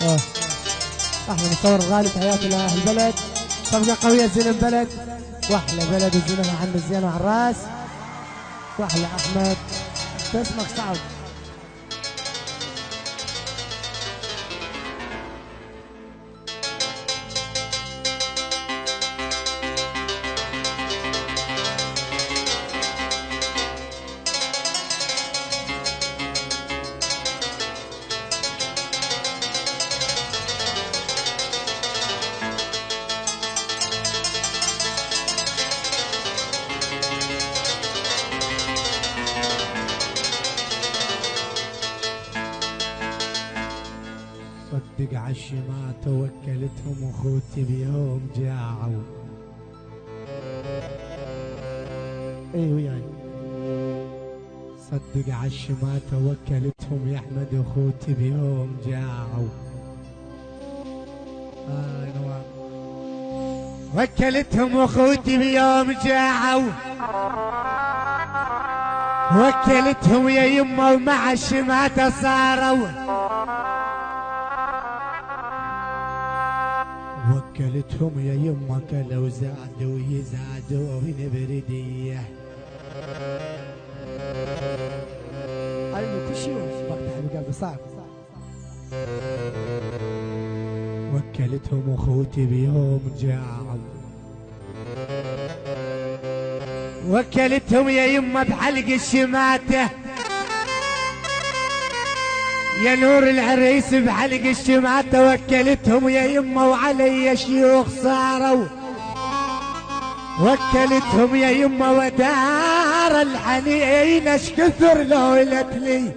اه احلى مصور الغالي، تحياتي لاهل البلد، صفقه قويه زين البلد، واحلى بلد وزينها عند الزين وعراس، واحلى احمد اسمك صعب. صدق عالشمعة توكلتهم وخوتي بيوم جاعوا. ايه وياي صدق عالشمعة توكلتهم يا احمد وخوتي بيوم جاعوا. وكلتهم وخوتي بيوم جاعوا، وكلتهم يا يمه ومع الشمعة صاروا، وكلتهم يا يمه كلوا زادوا يزادوا بنبرديه. علمي كل شيء وقت حبيب قلبي صعب. وكلتهم اخوتي بيوم جاعوا، وكلتهم يا يمه بحلق الشماته، يا نور العريس بحلق الشماته، وكلتهم يا يمه وعلي شيوخ صاروا، وكلتهم يا يمه ودار الحنين اش كثر لولت لي،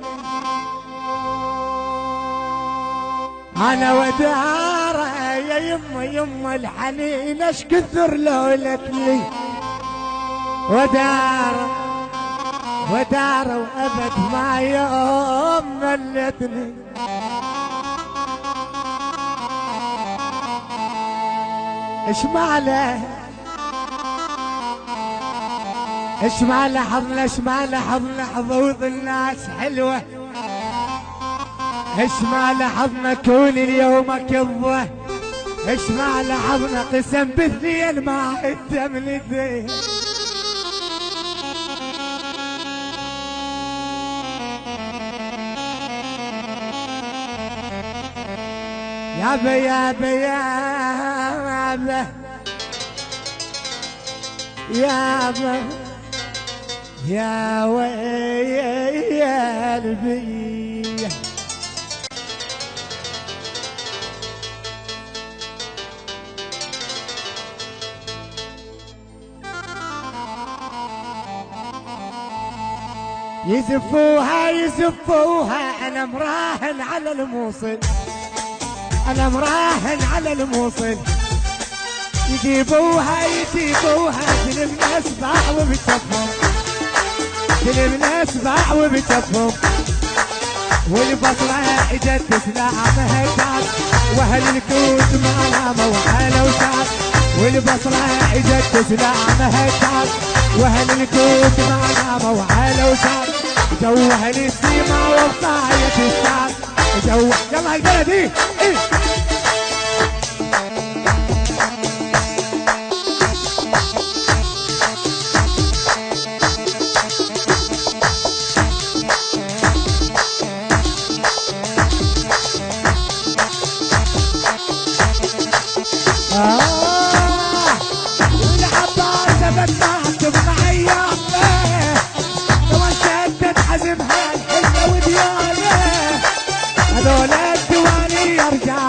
انا ودار يا يمه الحنين اش كثر لولت لي، ودار وابد ما يوم ملتني. اش ما لاحظنا اش ما لاحظنا حظوظ الناس حلوه، اش ما لاحظنا كون اليوم كظه، اش ما لاحظنا قسم باثنين ما عدت من الدين. يابا يابا يابا يابا يا قلبي، يزفوها انا مراهن على الموصل، انا مراهن على الموصل، يجيبوها كل الناس باع وبكفهم، كل الناس باع وبكفهم، والبصرة اجت تسمع مهجات، واهل الكوت ما ناموا على وسعد، والبصرة اجت تسمع مهجات، واهل الكوت ما ناموا على وسعد، جوه السيما وبطاية السعد، جو يلا البلدي إيه؟ والعباس بتنعت بمعياته، لو شدت حزمها الحلة وديانه، هذول الديواني يرجع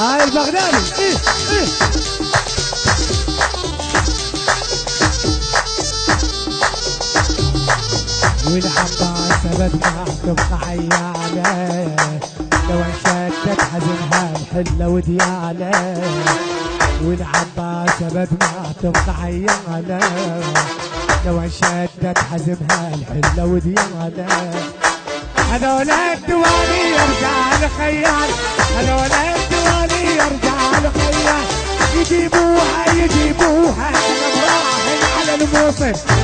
هاي البغدادي إيه إيه. والعباس ابد ما تبقى عيالة لو انشدت حزنها الحلة وديالة والعباس ابد ما تبقى عيالة لو انشدت حزمها الحلة وديالة هذول الدواني يرجع الخيال هذول الدواني يرجع الخيال يجيبوها يجيبوها الامراحل على الموصل